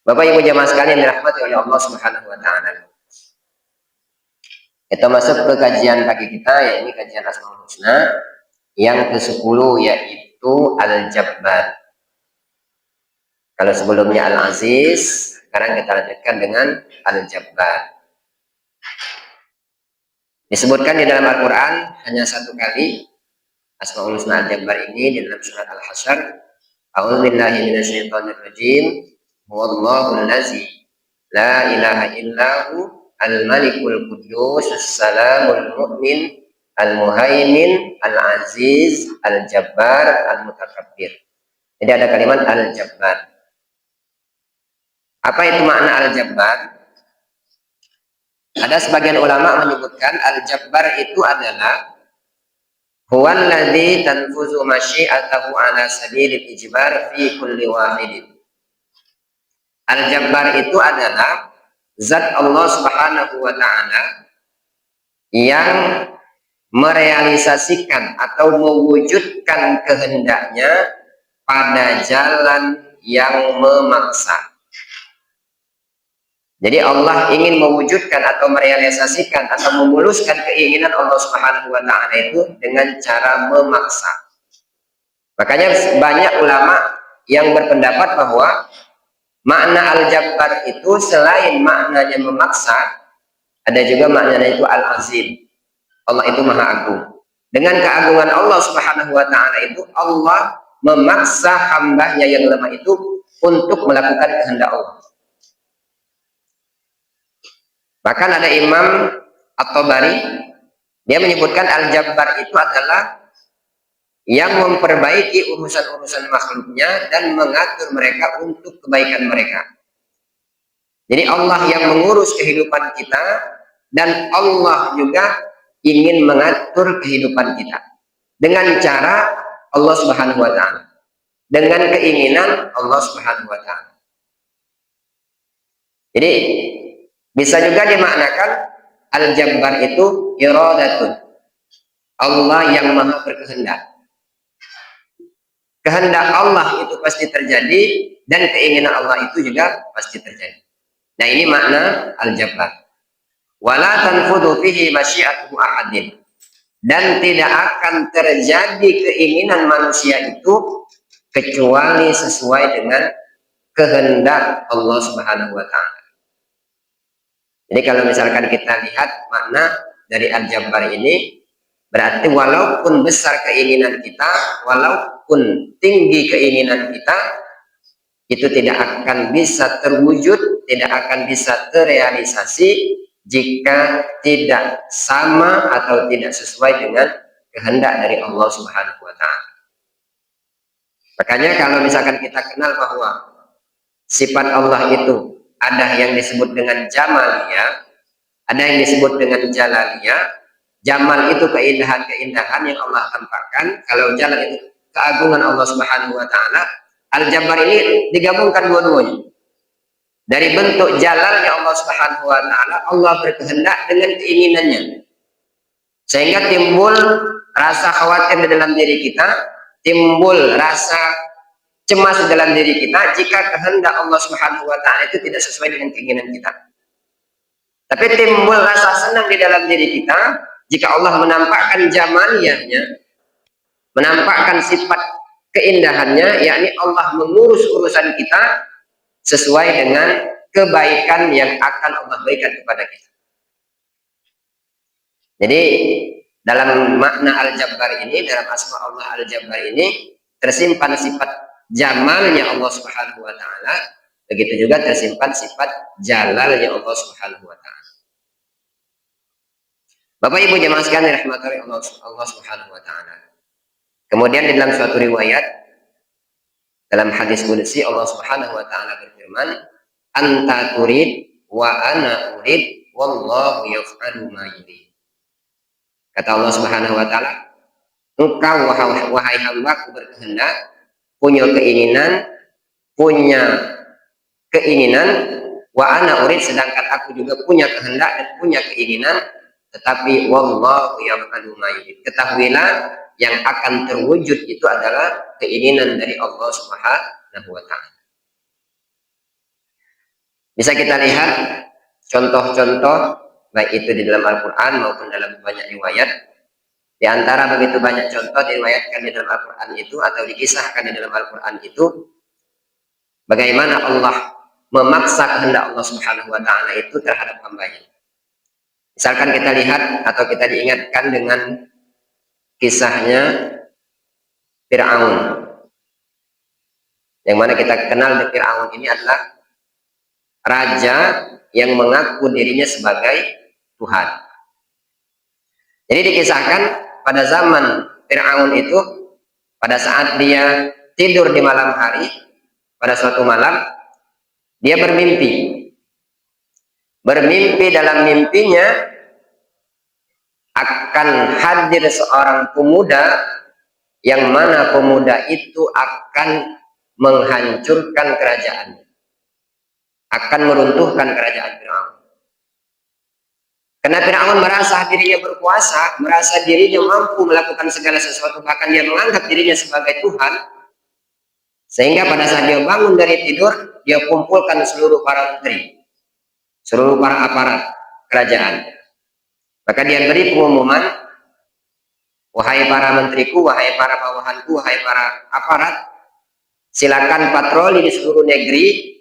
Bapak Ibu jamaah sekalian dirahmati oleh Allah Subhanahu wa taala. Kita masuk ke kajian pagi kita, yaitu kajian Asmaul Husna yang ke-10, yaitu Al-Jabbar. Kalau sebelumnya Al-Aziz, sekarang kita lanjutkan dengan Al-Jabbar. Disebutkan di dalam Al-Quran hanya satu kali Asmaul Husna Al-Jabbar ini di dalam surat Al-Hasyr. A'udzubillahi minasyaitonirrajim. Huwallahu allazi la ilaha illahu al-malikul quddus as-salamul mu'min al-muhaimin al-aziz al-jabbar al-mutakabbir. Jadi ada kalimat al-jabbar. Apa itu makna al-jabbar? Ada sebagian ulama menyebutkan al-jabbar itu adalah huwal ladzi tanfuzu masyi'atahu ala sabilil ijbar fi kulli wahidin. Al-Jabbar itu adalah zat Allah Subhanahu wa taala yang merealisasikan atau mewujudkan kehendaknya pada jalan yang memaksa. Jadi Allah ingin mewujudkan atau merealisasikan atau memuluskan keinginan Allah Subhanahu wa taala itu dengan cara memaksa. Makanya banyak ulama yang berpendapat bahwa makna al-jabbar itu selain maknanya memaksa, ada juga maknanya itu al-azim. Allah itu maha agung. Dengan keagungan Allah Subhanahu wa taala itu, Allah memaksa hambanya yang lemah itu untuk melakukan kehendak Allah. Bahkan ada Imam At-Tabari, dia menyebutkan al-jabbar itu adalah yang memperbaiki urusan-urusan makhluknya dan mengatur mereka untuk kebaikan mereka. Jadi Allah yang mengurus kehidupan kita dan Allah juga ingin mengatur kehidupan kita dengan cara Allah Subhanahu wa taala, dengan keinginan Allah Subhanahu wa taala. Jadi bisa juga dimaknakan al-jabbar itu iradatun. Allah yang maha berkehendak. Kehendak Allah itu pasti terjadi dan keinginan Allah itu juga pasti terjadi. Nah, ini makna al-jabbar. Wala tanfudu fihi masyi'atu ahadin. Dan tidak akan terjadi keinginan manusia itu kecuali sesuai dengan kehendak Allah Subhanahu wa taala. Jadi kalau misalkan kita lihat makna dari al-jabbar ini, berarti walaupun besar keinginan kita, walaupun tinggi keinginan kita, itu tidak akan bisa terwujud, tidak akan bisa terrealisasi jika tidak sama atau tidak sesuai dengan kehendak dari Allah Subhanahu wa taala. Makanya kalau misalkan kita kenal bahwa sifat Allah itu ada yang disebut dengan jamaliyah, ada yang disebut dengan jalaliyah. Jamal itu keindahan-keindahan yang Allah tampakkan. Kalau jalal itu keagungan Allah Subhanahu wa taala. Al-Jabbar ini digabungkan dua-duanya. Dari bentuk jalalnya Allah Subhanahu wa taala, Allah berkehendak dengan keinginannya. Sehingga timbul rasa khawatir di dalam diri kita, timbul rasa cemas di dalam diri kita jika kehendak Allah Subhanahu wa taala itu tidak sesuai dengan keinginan kita. Tapi timbul rasa senang di dalam diri kita jika Allah menampakkan jamaliyahnya, menampakkan sifat keindahannya, yakni Allah mengurus urusan kita sesuai dengan kebaikan yang akan Allah berikan kepada kita. Jadi dalam makna al-jabbar ini, dalam asma Allah al-jabbar ini tersimpan sifat jamalnya Allah Subhanahu wa taala, begitu juga tersimpan sifat jalalnya Allah Subhanahu wa taala. Bapak Ibu jemaah sekalian dirahmati Allah Subhanahu wa taala. Kemudian di dalam suatu riwayat, dalam hadis qudsi, Allah Subhanahu wa taala berfirman, "Anta turid wa ana urid wallahu yaf'alu ma yurid." Kata Allah Subhanahu wa taala, "Engkau wahai hamba-Ku berkehendak, punya keinginan, wa ana urid, sedangkan aku juga punya kehendak dan punya keinginan, tetapi wallahu yaf'alu ma yurid." Ketahuilah yang akan terwujud itu adalah keinginan dari Allah Subhanahu wa taala. Bisa kita lihat contoh-contoh baik itu di dalam Al-Quran maupun dalam banyak riwayat. Di antara begitu banyak contoh diriwayatkan di dalam Al-Quran itu atau dikisahkan di dalam Al-Quran itu, bagaimana Allah memaksa kehendak Allah Subhanahu wa Ta'ala itu terhadap hambanya. Misalkan kita lihat atau kita diingatkan dengan kisahnya Fir'aun, yang mana kita kenal Fir'aun ini adalah raja yang mengaku dirinya sebagai Tuhan. Jadi dikisahkan pada zaman Fir'aun itu, pada saat dia tidur di malam hari, pada suatu malam dia bermimpi. Bermimpi, dalam mimpinya akan hadir seorang pemuda, yang mana pemuda itu akan menghancurkan kerajaan, akan meruntuhkan kerajaan Fir'aun. Karena Fir'aun merasa dirinya berkuasa, merasa dirinya mampu melakukan segala sesuatu, bahkan dia menganggap dirinya sebagai Tuhan, sehingga pada saat dia bangun dari tidur, dia kumpulkan seluruh para menteri, seluruh para aparat kerajaan. Maka dia beri pengumuman, wahai para menteriku, wahai para bawahanku, wahai para aparat, silakan patroli di seluruh negeri.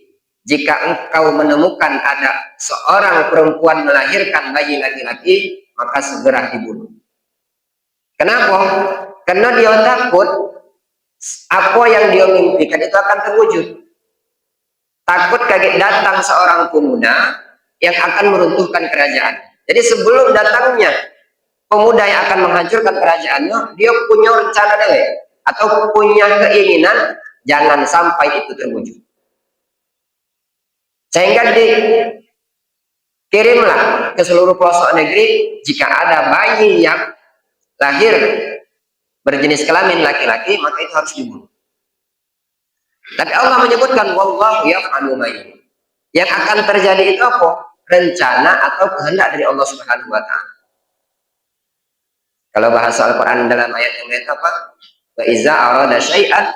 Jika engkau menemukan ada seorang perempuan melahirkan bayi laki-laki, maka segera dibunuh. Kenapa? Karena dia takut apa yang dia mimpikan itu akan terwujud. Takut kaget datang seorang pemuda yang akan meruntuhkan kerajaan. Jadi sebelum datangnya pemuda yang akan menghancurkan kerajaannya, dia punya rencana deh, atau punya keinginan jangan sampai itu terwujud. Sehingga dikirimlah ke seluruh pelosok negeri, jika ada bayi yang lahir berjenis kelamin laki-laki, maka itu harus dibunuh. Tapi Allah menyebutkan wallahu yaf'alu ma yurid. Yang akan terjadi itu apa? Rencana atau kehendak dari Allah Subhanahu wa Ta'ala. Kalau bahasa Al-Quran dalam ayat yang lain apa? Wa iza arada syai'an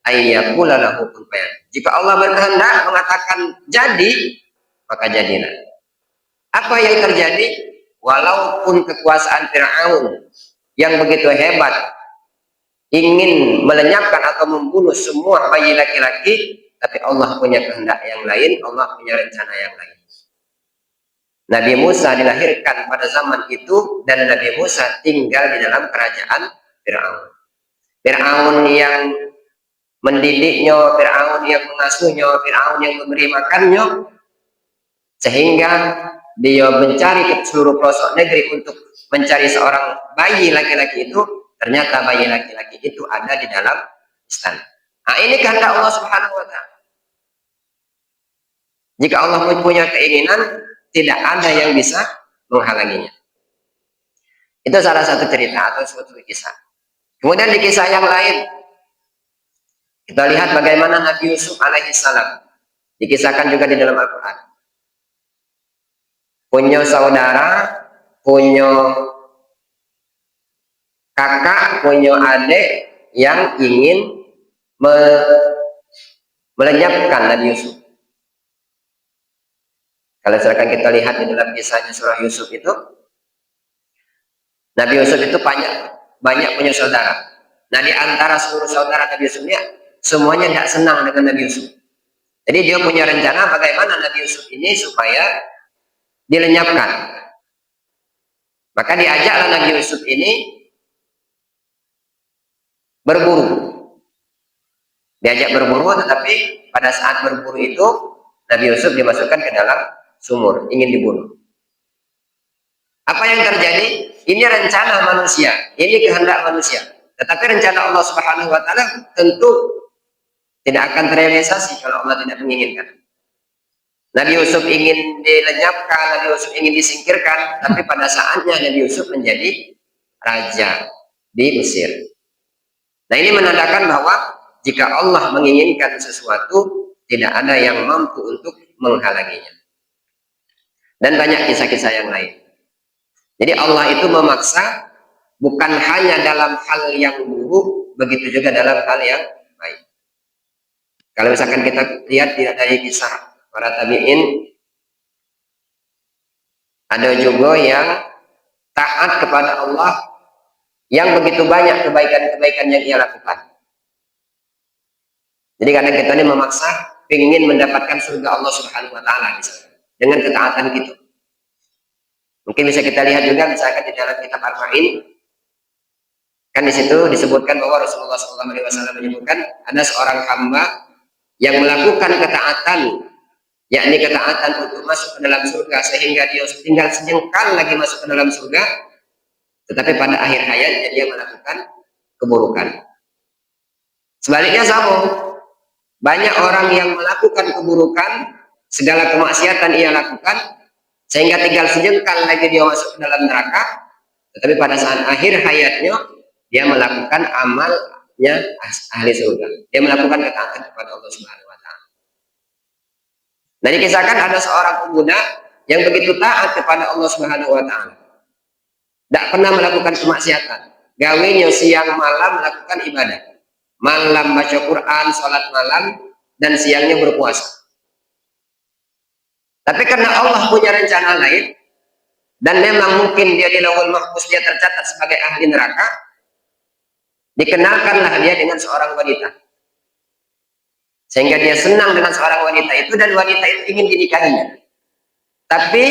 ayyakula lahu kun fayakun. Jika Allah berkehendak mengatakan jadi, maka jadilah. Apa yang terjadi? Walaupun kekuasaan Fir'aun yang begitu hebat ingin melenyapkan atau membunuh semua bayi laki-laki, tapi Allah punya kehendak yang lain, Allah punya rencana yang lain. Nabi Musa dilahirkan pada zaman itu, dan Nabi Musa tinggal di dalam kerajaan Fir'aun. Fir'aun yang mendidiknya, Fir'aun yang mengasuhnya, Fir'aun yang memberi makannya, sehingga dia mencari ke seluruh pelosok negeri untuk mencari seorang bayi laki-laki itu. Ternyata bayi laki-laki itu ada di dalam istana. Nah, ini kehendak Allah Subhanahu wa Ta'ala. Jika Allah punya keinginan, tidak ada yang bisa menghalanginya. Itu salah satu cerita atau suatu kisah. Kemudian di kisah yang lain, kita lihat bagaimana Nabi Yusuf alaihissalam dikisahkan juga di dalam Al-Quran. Punya saudara, punya kakak, punya adik yang ingin melenyapkan Nabi Yusuf. Kalau misalkan kita lihat di dalam kisahnya surah Yusuf itu, Nabi Yusuf itu banyak punya saudara. Nah, di antara seluruh saudara Nabi Yusuf ini, semuanya tidak senang dengan Nabi Yusuf. Jadi dia punya rencana bagaimana Nabi Yusuf ini supaya dilenyapkan. Maka diajaklah Nabi Yusuf ini berburu. Diajak berburu, tetapi pada saat berburu itu Nabi Yusuf dimasukkan ke dalam sumur, ingin dibunuh. Apa yang terjadi? Ini rencana manusia, ini kehendak manusia. Tetapi rencana Allah Subhanahu wa Ta'ala tentu tidak akan terrealisasi kalau Allah tidak menginginkan. Nabi Yusuf ingin dilenyapkan, Nabi Yusuf ingin disingkirkan, tapi pada saatnya Nabi Yusuf menjadi raja di Mesir. Nah, ini menandakan bahwa jika Allah menginginkan sesuatu, tidak ada yang mampu untuk menghalanginya. Dan banyak kisah-kisah yang lain. Jadi Allah itu memaksa bukan hanya dalam hal yang buruk, begitu juga dalam hal yang baik. Kalau misalkan kita lihat tidak dari kisah para tabi'in, ada juga yang taat kepada Allah yang begitu banyak kebaikan-kebaikan yang ia lakukan. Jadi kadang kita ini memaksa ingin mendapatkan surga Allah Subhanahu wa taala dengan ketaatan kita. Mungkin bisa kita lihat juga misalkan di dalam kitab Arba'in, kan di situ disebutkan bahwa Rasulullah SAW menyebutkan ada seorang hamba yang melakukan ketaatan, yakni ketaatan untuk masuk ke dalam surga sehingga dia tinggal sejengkal lagi masuk ke dalam surga, tetapi pada akhir hayatnya dia melakukan keburukan. Sebaliknya sama, banyak orang yang melakukan keburukan, segala kemaksiatan ia lakukan, sehingga tinggal sejengkal lagi dia masuk ke dalam neraka, tetapi pada saat akhir hayatnya dia melakukan amalnya ahli surga. Dia melakukan ketaatan kepada Allah Subhanahu wa taala. Nah, dikisahkan ada seorang pemuda yang begitu taat kepada Allah Subhanahu wa taala. Tidak pernah melakukan kemaksiatan. Gawenya siang malam melakukan ibadah. Malam baca Quran, sholat malam, dan siangnya berpuasa. Tapi karena Allah punya rencana lain, dan memang mungkin dia di Lauhul Mahfuz dia tercatat sebagai ahli neraka, dikenalkanlah dia dengan seorang wanita. Sehingga dia senang dengan seorang wanita itu, dan wanita itu ingin dinikahinya. Tapi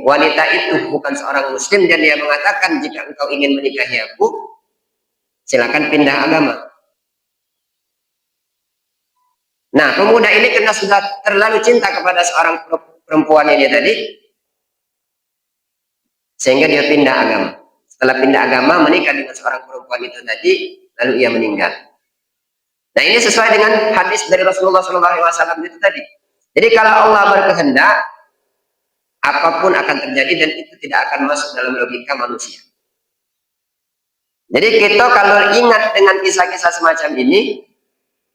wanita itu bukan seorang muslim, dan dia mengatakan, jika engkau ingin menikahi aku, silakan pindah agama. Nah, pemuda ini karena sudah terlalu cinta kepada seorang perempuan ini tadi, sehingga dia pindah agama. Setelah pindah agama, menikah dengan seorang perempuan itu tadi, lalu ia meninggal. Nah, ini sesuai dengan hadis dari Rasulullah SAW itu tadi. Jadi kalau Allah berkehendak, apapun akan terjadi dan itu tidak akan masuk dalam logika manusia. Jadi kita kalau ingat dengan kisah-kisah semacam ini,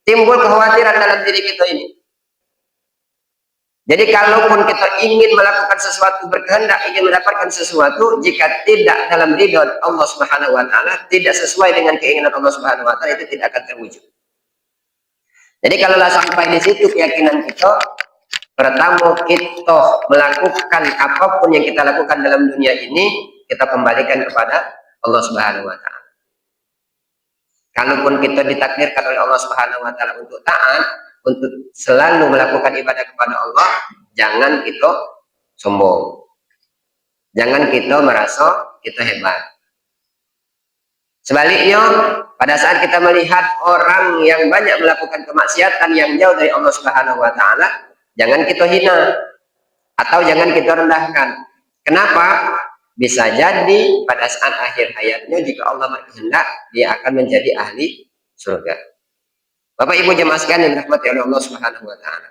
timbul kekhawatiran dalam diri kita ini. Jadi kalaupun kita ingin melakukan sesuatu, berkehendak ingin mendapatkan sesuatu, jika tidak dalam ridho Allah Subhanahu wa taala, tidak sesuai dengan keinginan Allah Subhanahu wa taala, itu tidak akan terwujud. Jadi kalau sampai di situ keyakinan kita, pertama kita melakukan apapun yang kita lakukan dalam dunia ini, kita kembalikan kepada Allah Subhanahu wa taala. Kalaupun kita ditakdirkan oleh Allah Subhanahu wa taala untuk taat, untuk selalu melakukan ibadah kepada Allah, jangan kita sombong. Jangan kita merasa kita hebat. Sebaliknya, pada saat kita melihat orang yang banyak melakukan kemaksiatan yang jauh dari Allah Subhanahu wa taala, jangan kita hina atau jangan kita rendahkan. Kenapa? Bisa jadi pada saat akhir hayatnya, jika Allah berkehendak, dia akan menjadi ahli surga. Bapak Ibu jemaah sekalian yang dirahmati oleh Allah Subhanahu wa taala.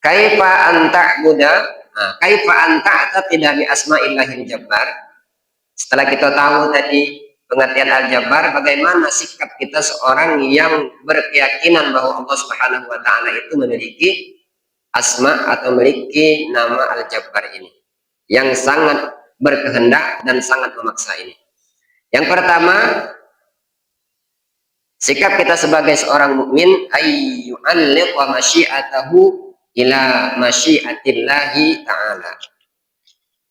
Kaifa anta'buda, kaifa anta'taqida bi asma'illahil jabbar. Setelah kita tahu tadi pengertian al-jabbar, bagaimana sikap kita seorang yang berkeyakinan bahwa Allah Subhanahu wa taala itu memiliki asma atau memiliki nama al-jabbar ini, yang sangat berkehendak dan sangat memaksa ini. Yang pertama, sikap kita sebagai seorang mukmin, ayyu'alliqa masyiatahu ila masyiatillahi ta'ala.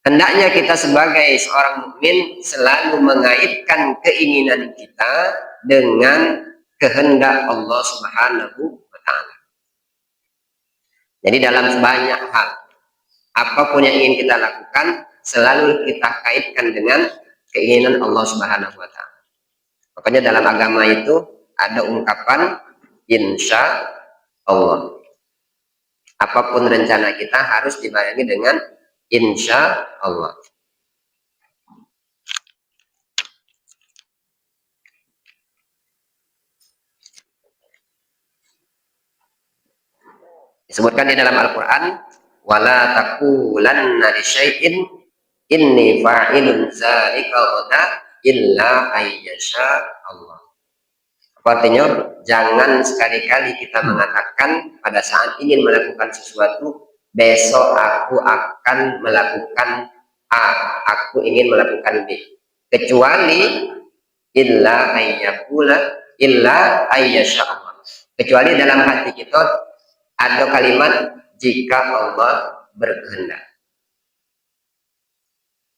Hendaknya kita sebagai seorang mukmin selalu mengaitkan keinginan kita dengan kehendak Allah Subhanahu wa taala. Jadi dalam banyak hal, apapun yang ingin kita lakukan, selalu kita kaitkan dengan keinginan Allah Subhanahu wa taala. Makanya dalam agama itu ada ungkapan insya Allah. Apapun rencana kita harus dibarengi dengan insya Allah. Disebutkan di dalam Al-Quran, wala taqulanna li syai'in inni fa'ilun dzalika ghadan illa ayyasha Allah. Artinya, jangan sekali-kali kita mengatakan pada saat ingin melakukan sesuatu, besok aku akan melakukan A, aku ingin melakukan B. Kecuali illa ayyakula, illa ayyasha Allah. Kecuali dalam hati kita ada kalimat jika Allah berkehendak.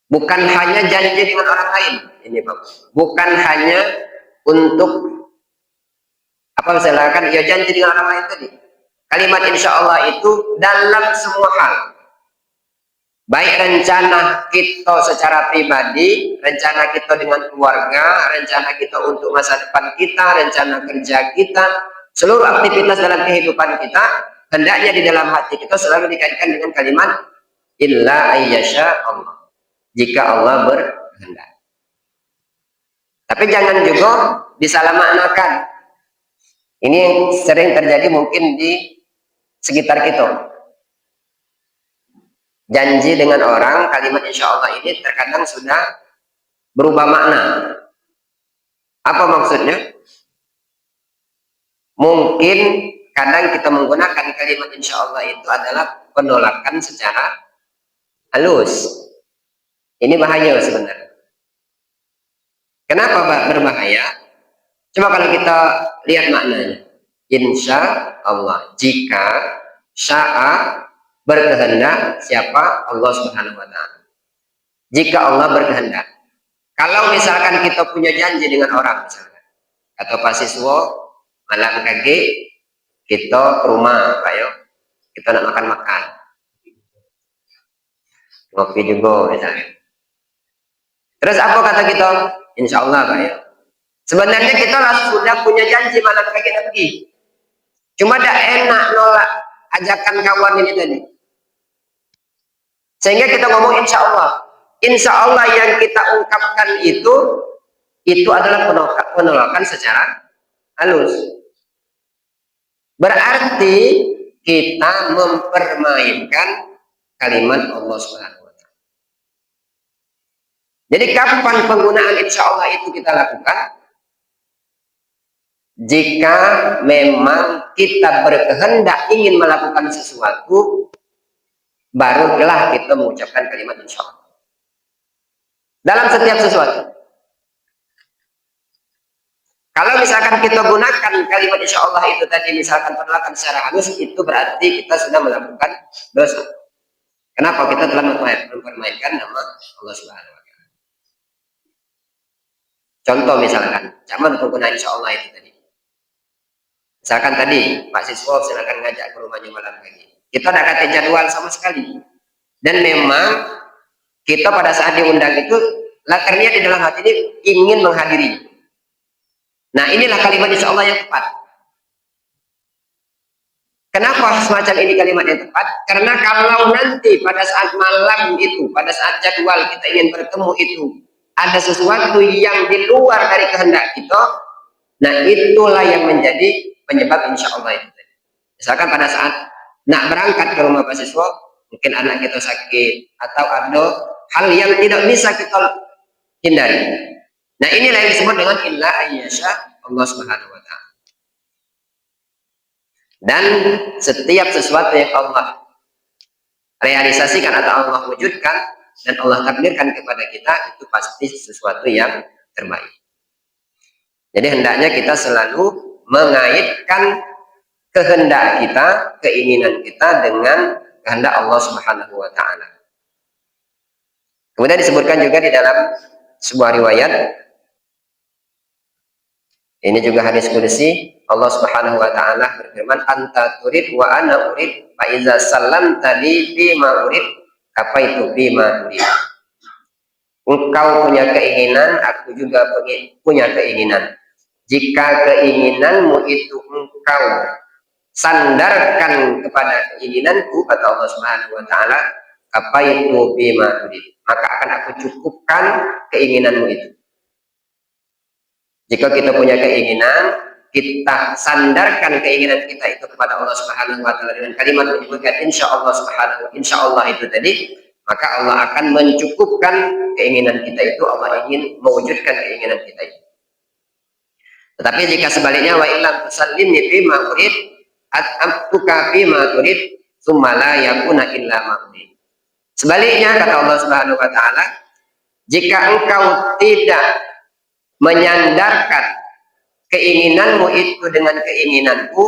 Bukan hanya janji dengan orang lain, ini Pak. Bukan hanya untuk apa misalkan ya janji dengan orang lain tadi. Kalimat insya Allah itu dalam semua hal. Baik rencana kita secara pribadi, rencana kita dengan keluarga, rencana kita untuk masa depan kita, rencana kerja kita, seluruh aktivitas dalam kehidupan kita, hendaknya di dalam hati kita selalu dikaitkan dengan kalimat illa ayyasha Allah. Jika Allah berkehendak. Tapi jangan juga disalahmaknakan. Ini sering terjadi mungkin di sekitar kita. Janji dengan orang, kalimat insya Allah ini terkadang sudah berubah makna. Apa maksudnya? Mungkin kadang kita menggunakan kalimat insya Allah itu adalah penolakan secara halus. Ini bahaya sebenarnya. Kenapa berbahaya? Coba kalau kita lihat maknanya. Insya Allah. Jika sya'a berkehendak siapa? Allah Subhanahu wa ta'ala. Jika Allah berkehendak. Kalau misalkan kita punya janji dengan orang misalkan. Atau Pak Siswo malam kaki kita ke rumah Pak yo. Kita nak makan-makan. Ngopi juga misalnya. Terus apa kata kita? Insya Allah Pak ya. Sebenarnya kita sudah punya janji malam kaki kita pergi. Cuma dah enak nolak ajakan kawan ini tadi. Sehingga kita ngomong insya Allah. Insya Allah yang kita ungkapkan itu adalah penolakan secara halus. Berarti kita mempermainkan kalimat Allah Subhanahu. Jadi kapan penggunaan insya Allah itu kita lakukan? Jika memang kita berkehendak ingin melakukan sesuatu, barulah kita mengucapkan kalimat insya Allah. Dalam setiap sesuatu. Kalau misalkan kita gunakan kalimat insya Allah itu tadi, misalkan penolakan secara halus, itu berarti kita sudah melakukan dosa. Kenapa? Kita telah mempermainkan nama Allah Subhanahu wa ta'ala. Contoh misalkan, zaman penggunaan insya Allah itu tadi. Misalkan tadi, Pak Siswo silakan ngajak ke rumahnya malam pagi. Kita tidak kata jadwal sama sekali. Dan memang kita pada saat diundang itu, latarnya di dalam hati ini ingin menghadiri. Nah inilah kalimat insya Allah yang tepat. Kenapa semacam ini kalimat yang tepat? Karena kalau nanti pada saat malam itu, pada saat jadwal kita ingin bertemu itu, ada sesuatu yang di luar dari kehendak kita, nah itulah yang menjadi penyebab insya Allah itu. Misalkan pada saat nak berangkat ke rumah Pak Siswo, mungkin anak kita sakit, atau ada hal yang tidak bisa kita hindari. Nah inilah yang disebut dengan illa ayyasha Allah Subhanahu wa ta'ala. Dan setiap sesuatu yang Allah realisasikan atau Allah wujudkan dan Allah takdirkan kepada kita, itu pasti sesuatu yang terbaik. Jadi hendaknya kita selalu mengaitkan kehendak kita, keinginan kita dengan kehendak Allah Subhanahu wa ta'ala. Kemudian disebutkan juga di dalam sebuah riwayat, ini juga hadis qudsi, Allah Subhanahu wa ta'ala berfirman, anta turid wa ana urid, fa iza sallamta li bima urid, kafaitu bima turid. Engkau punya keinginan, aku juga punya keinginan. Jika keinginanmu itu engkau sandarkan kepada keinginanku, kata Allah Subhanahu wa ta'ala, kafaitu bima turid, maka akan aku cukupkan keinginanmu itu. Jika kita punya keinginan, kita sandarkan keinginan kita itu kepada Allah Subhanahu wa ta'ala dengan kalimat menyebutkan insya Allah itu tadi, maka Allah akan mencukupkan keinginan kita itu. Allah ingin mewujudkan keinginan kita itu. Tetapi jika sebaliknya, wa illam tusallimni bima urid at'amtuka bima turid tsumma la yakuna illa ma urid. Sebaliknya kata Allah Subhanahu wa ta'ala, jika engkau tidak menyandarkan keinginanmu itu dengan keinginanku,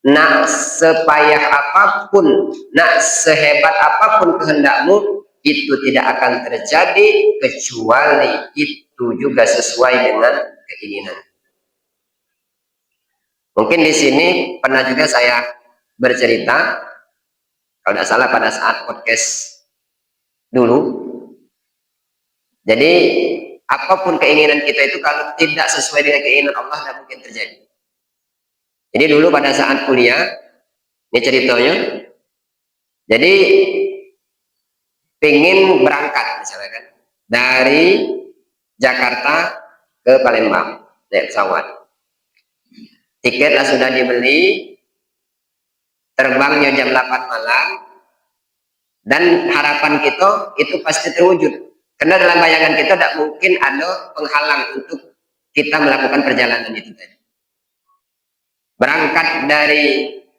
nak sepayah apapun, nak sehebat apapun kehendakmu, itu tidak akan terjadi kecuali itu juga sesuai dengan keinginan. Mungkin di sini pernah juga saya bercerita, kalau tidak salah pada saat podcast dulu. Jadi apapun keinginan kita itu kalau tidak sesuai dengan keinginan Allah tidak mungkin terjadi. Jadi dulu pada saat kuliah, ini ceritanya. Jadi pengen berangkat misalnya kan dari Jakarta ke Palembang naik pesawat. Tiketlah sudah dibeli, terbangnya jam 8 malam, dan harapan kita itu pasti terwujud. Karena dalam bayangan kita tidak mungkin ada penghalang untuk kita melakukan perjalanan itu tadi. Berangkat dari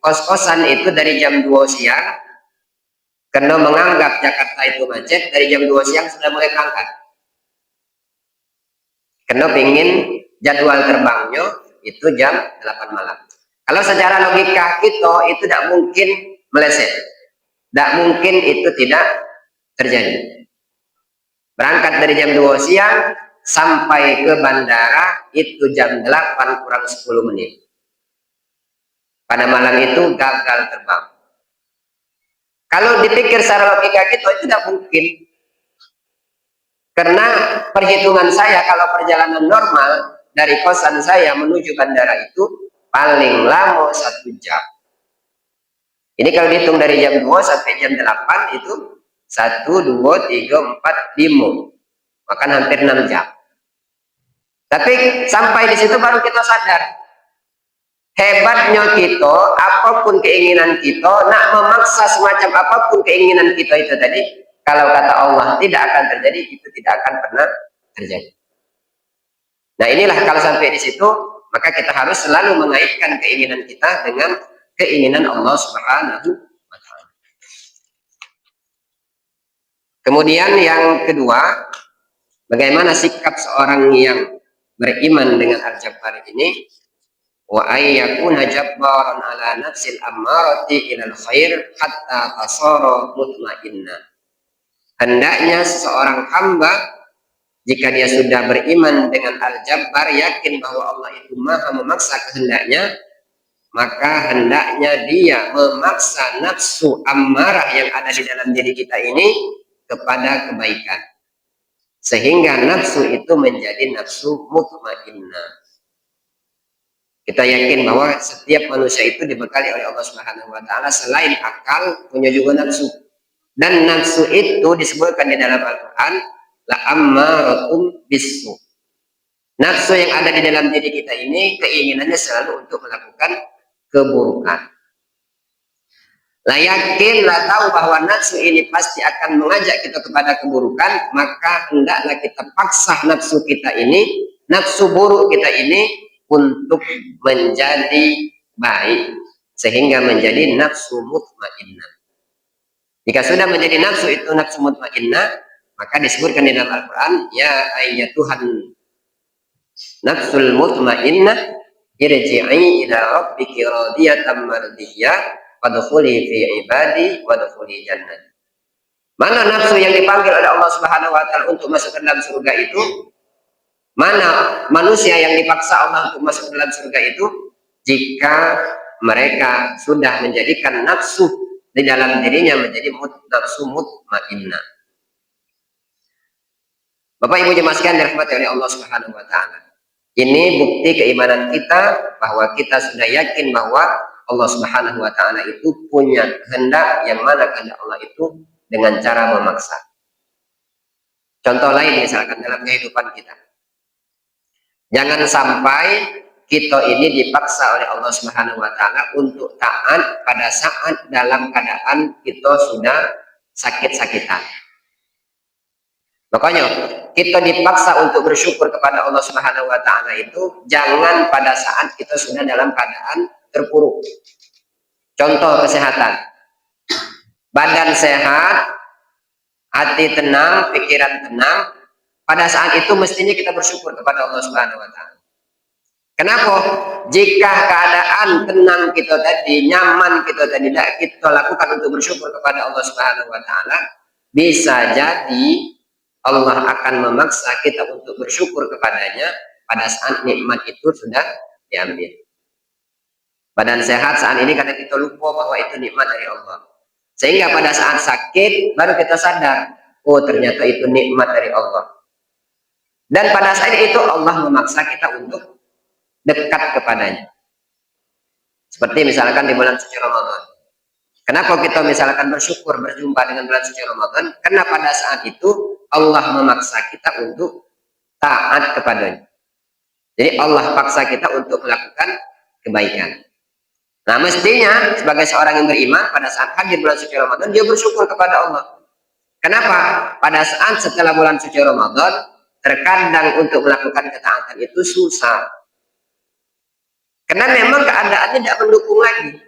kos-kosan itu dari jam 2 siang, karena menganggap Jakarta itu macet, dari jam 2 siang sudah mulai berangkat. Karena ingin jadwal terbangnya itu jam 8 malam. Kalau secara logika kita itu tidak mungkin meleset. Tidak mungkin itu tidak terjadi. Berangkat dari jam 2 siang sampai ke bandara itu jam 8 kurang 10 menit. Pada malam itu gagal terbang. Kalau dipikir secara logika kita itu tidak mungkin. Karena perhitungan saya kalau perjalanan normal dari kosan saya menuju bandara itu paling lama 1 jam. Ini kalau dihitung dari jam 2 sampai jam 8 itu 1, 2, 3, 4, 5. Bahkan hampir 6 jam. Tapi sampai di situ baru kita sadar. Hebatnya kita, apapun keinginan kita, nak memaksa semacam apapun keinginan kita itu tadi, kalau kata Allah tidak akan terjadi, itu tidak akan pernah terjadi. Nah inilah kalau sampai di situ, maka kita harus selalu mengaitkan keinginan kita dengan keinginan Allah Subhanahu wa Ta'ala. Kemudian yang kedua, bagaimana sikap seorang yang beriman dengan Al-Jabbar ini? Wa ayyakuna jabbaran ala nafsil ammarati ilal khair hatta tasara mutmainna. Hendaknya seseorang hamba jika dia sudah beriman dengan Al-Jabbar, yakin bahwa Allah itu maha memaksa kehendaknya, maka hendaknya dia memaksa nafsu ammarah yang ada di dalam diri kita ini kepada kebaikan. Sehingga nafsu itu menjadi nafsu mutmainnah. Kita yakin bahwa setiap manusia itu dibekali oleh Allah Subhanahu wa Ta'ala selain akal punya juga nafsu. Dan nafsu itu disebutkan di dalam Al-Qur'an la ammaratun bisu. Nafsu yang ada di dalam diri kita ini keinginannya selalu untuk melakukan keburukan. Lah yakin, lah tahu bahwa nafsu ini pasti akan mengajak kita kepada keburukan, maka hendaklah kita paksa nafsu kita ini, nafsu buruk kita ini untuk menjadi baik sehingga menjadi nafsu mutmainnah. Jika sudah menjadi nafsu itu nafsu mutmainnah, maka disebutkan di dalam Al-Qur'an, ya ayyatuhan nafsul mutmainnah irji'i ila rabbiki radiyatan mardiyah wadkhuli fi ibadi wadkhuli jannah. Mana nafsu yang dipanggil oleh Allah Subhanahu wa Ta'ala untuk masuk ke dalam surga itu? Mana manusia yang dipaksa Allah untuk masuk ke dalam surga itu? Jika mereka sudah menjadikan nafsu di dalam dirinya menjadi nafsu mutmainnah. Bapak Ibu jemaah sekalian dirahmati oleh Allah Subhanahu wa Ta'ala. Ini bukti keimanan kita bahwa kita sudah yakin bahwa Allah Subhanahu wa Ta'ala itu punya kehendak yang mana kehendak Allah itu dengan cara memaksa. Contoh lain misalkan dalam kehidupan kita. Jangan sampai kita ini dipaksa oleh Allah Subhanahu wa Ta'ala untuk taat pada saat dalam keadaan kita sudah sakit-sakitan. Makanya kita dipaksa untuk bersyukur kepada Allah Subhanahu wa Ta'ala itu jangan pada saat kita sudah dalam keadaan terpuruk. Contoh kesehatan. Badan sehat, hati tenang, pikiran tenang. Pada saat itu mestinya kita bersyukur kepada Allah Subhanahu wa Ta'ala. Kenapa? Jika keadaan tenang kita tadi, nyaman kita tadi, tidak kita lakukan untuk bersyukur kepada Allah Subhanahu wa Ta'ala, bisa jadi Allah akan memaksa kita untuk bersyukur kepadanya pada saat nikmat itu sudah diambil. Badan sehat saat ini karena kita lupa bahwa itu nikmat dari Allah. Sehingga pada saat sakit baru kita sadar, oh ternyata itu nikmat dari Allah. Dan pada saat itu Allah memaksa kita untuk dekat kepadanya. Seperti misalkan di bulan suci Ramadan. Kenapa kita misalkan bersyukur berjumpa dengan bulan suci Ramadan? Karena pada saat itu Allah memaksa kita untuk taat kepadanya. Jadi Allah paksa kita untuk melakukan kebaikan. Nah mestinya sebagai seorang yang beriman pada saat hadir bulan suci Ramadan dia bersyukur kepada Allah. Kenapa? Pada saat setelah bulan suci Ramadan terkadang untuk melakukan ketaatan itu susah. Karena memang keadaannya tidak mendukung lagi.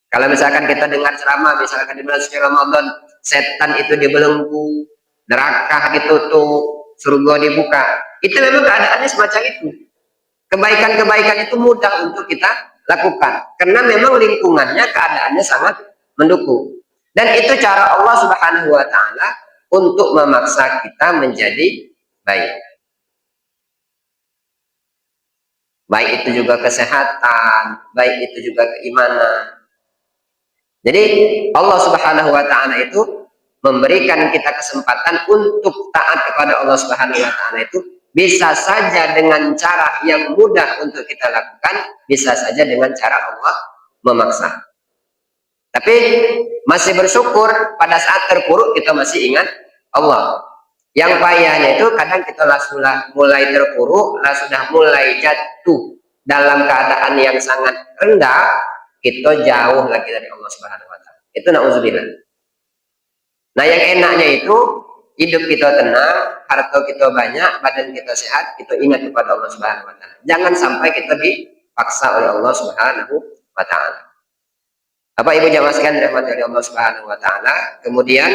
Kalau misalkan kita dengar ceramah, misalkan di bulan suci Ramadan, setan itu dibelenggu, neraka ditutup, surga dibuka. Itu memang keadaannya semacam itu. Kebaikan-kebaikan itu mudah untuk kita lakukan. Karena memang lingkungannya, keadaannya sangat mendukung. Dan itu cara Allah Subhanahu wa Ta'ala untuk memaksa kita menjadi baik. Baik itu juga kesehatan, baik itu juga keimanan. Jadi Allah Subhanahu wa Ta'ala itu memberikan kita kesempatan untuk taat kepada Allah Subhanahu wa Ta'ala itu bisa saja dengan cara yang mudah untuk kita lakukan, bisa saja dengan cara Allah memaksa. Tapi masih bersyukur pada saat terpuruk kita masih ingat Allah. Yang payahnya itu kadang kita sudah mulai terpuruk, sudah mulai jatuh dalam keadaan yang sangat rendah, kita jauh lagi dari Allah Subhanahu wa Ta'ala. Itu na'udzubillah. Nah, yang enaknya itu hidup kita tenang, harta kita banyak, badan kita sehat, kita ingat kepada Allah Subhanahu wa Ta'ala. Jangan sampai kita dipaksa oleh Allah Subhanahu wa Ta'ala. Bapak Ibu jamaah sekalian dirahmati oleh Allah Subhanahu wa Ta'ala. Kemudian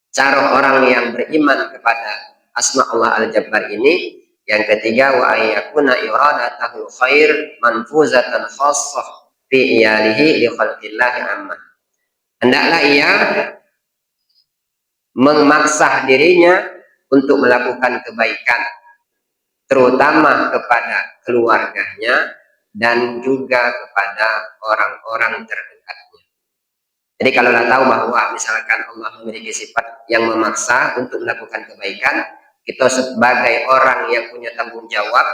cara orang yang beriman kepada asma Allah Al-Jabbar ini, yang ketiga, wa ayyakuna iradatahu khair manfuzatan khassah fi iyalihi li khalqillahi ammah. Hendaklah ia memaksa dirinya untuk melakukan kebaikan, terutama kepada keluarganya dan juga kepada orang-orang terdekatnya. Jadi kalau kita tahu bahwa misalkan Allah memiliki sifat yang memaksa untuk melakukan kebaikan, kita sebagai orang yang punya tanggung jawab,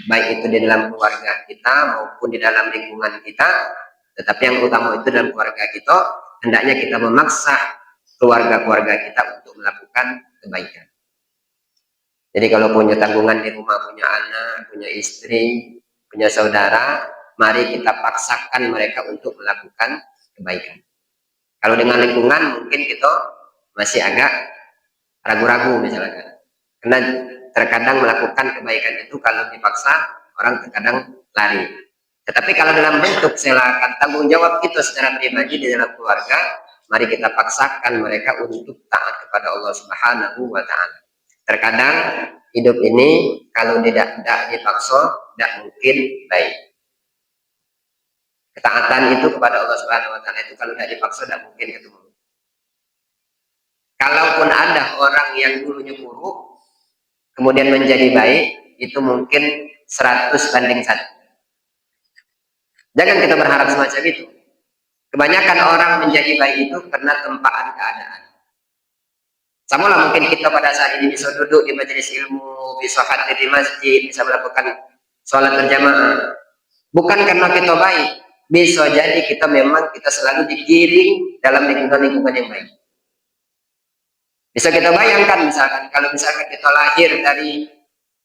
baik itu di dalam keluarga kita maupun di dalam lingkungan kita, tetapi yang utama itu dalam keluarga kita, hendaknya kita memaksa keluarga-keluarga kita untuk melakukan kebaikan. Jadi kalau punya tanggungan di rumah, punya anak, punya istri, punya saudara, mari kita paksakan mereka untuk melakukan kebaikan. Kalau dengan lingkungan mungkin kita masih agak ragu-ragu misalkan. Karena terkadang melakukan kebaikan itu kalau dipaksa orang terkadang lari. Tetapi kalau dalam bentuk silakan tanggung jawab kita secara pribadi di dalam keluarga, mari kita paksakan mereka untuk taat kepada Allah Subhanahu wa Ta'ala. Terkadang hidup ini kalau tidak dipaksa tidak mungkin baik. Ketaatan itu kepada Allah Subhanahu wa Ta'ala itu kalau tidak dipaksa tidak mungkin ketemu. Kalaupun ada orang yang dulunya buruk kemudian menjadi baik, itu mungkin 100:1. Jangan kita berharap semacam itu. Kebanyakan orang menjadi baik itu karena tempaan keadaan. Samalah mungkin kita pada saat ini bisa duduk di majelis ilmu, bisa hadir di masjid, bisa melakukan sholat berjamaah. Bukan karena kita baik, bisa jadi kita memang kita selalu digiring dalam lingkungan-lingkungan yang baik. Bisa kita bayangkan misalkan, kalau misalkan kita lahir dari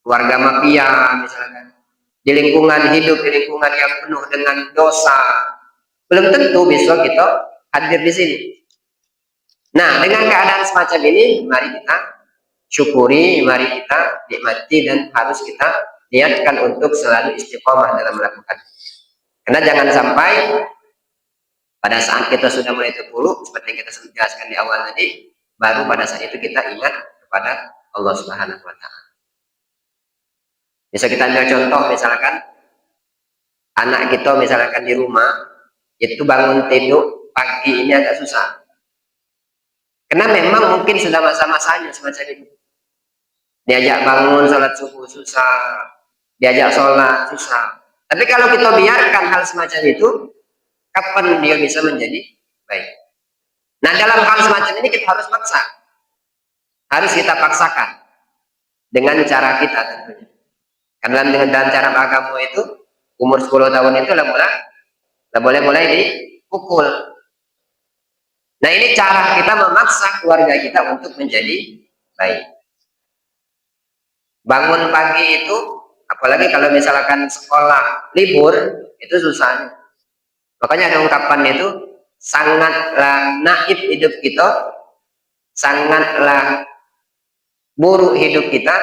keluarga mafia misalkan, di lingkungan hidup, di lingkungan yang penuh dengan dosa, belum tentu besok kita hadir di sini. Nah, dengan keadaan semacam ini, mari kita syukuri, mari kita nikmati, dan harus kita niatkan untuk selalu istiqomah dalam melakukan. Karena jangan sampai pada saat kita sudah mulai terpuruk, seperti yang kita jelaskan di awal tadi, baru pada saat itu kita ingat kepada Allah Subhanahu wa Ta'ala. Bisa kita ambil contoh misalkan anak kita misalkan di rumah itu bangun tidur pagi ini agak susah. Karena memang mungkin sudah masa-masanya semacam itu. Diajak bangun sholat subuh susah, diajak sholat susah. Tapi kalau kita biarkan hal semacam itu, kapan dia bisa menjadi baik? Nah, dalam hal semacam ini kita harus paksa. Harus kita paksakan dengan cara kita tentunya. Karena dengan cara agama itu umur 10 tahun itu lah boleh mulai dipukul. Nah, ini cara kita memaksa keluarga kita untuk menjadi baik. Bangun pagi itu, apalagi kalau misalkan sekolah libur, itu susah. Makanya ada ungkapan itu, sangatlah naif hidup kita, sangatlah buruk hidup kita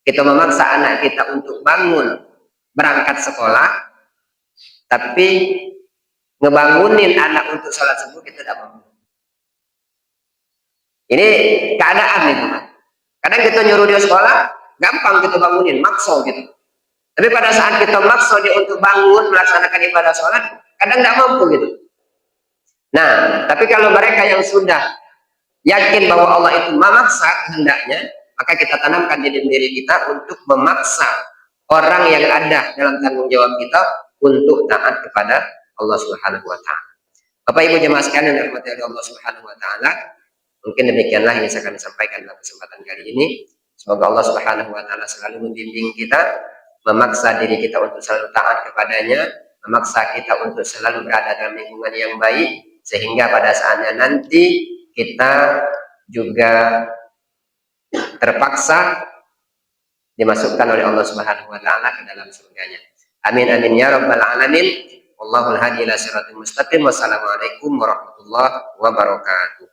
memaksa anak kita untuk bangun, berangkat sekolah, tapi ngebangunin anak untuk sholat subuh kita tidak mau. Ini keadaan itu. Kadang kita nyuruh dia sekolah, gampang kita bangunin, makso gitu. Tapi pada saat kita makso dia untuk bangun, melaksanakan ibadah sholat, kadang tidak mampu gitu. Nah, tapi kalau mereka yang sudah yakin bahwa Allah itu memaksa kehendaknya, maka kita tanamkan di diri kita untuk memaksa orang yang ada dalam tanggung jawab kita untuk taat kepada Allah Subhanahu wa Ta'ala. Bapak Ibu jemaah sekalian yang dirahmati oleh Allah Subhanahu wa Ta'ala, mungkin demikianlah yang saya akan sampaikan dalam kesempatan kali ini. Semoga Allah Subhanahu wa Ta'ala selalu membimbing kita, memaksa diri kita untuk selalu taat kepadanya, memaksa kita untuk selalu berada dalam lingkungan yang baik, sehingga pada saatnya nanti kita juga terpaksa dimasukkan oleh Allah Subhanahu wa Ta'ala ke dalam surganya. Amin amin ya rabbal alamin. Wallahul hadi ila siratal mustaqim. Wassalamualaikum warahmatullahi wabarakatuh.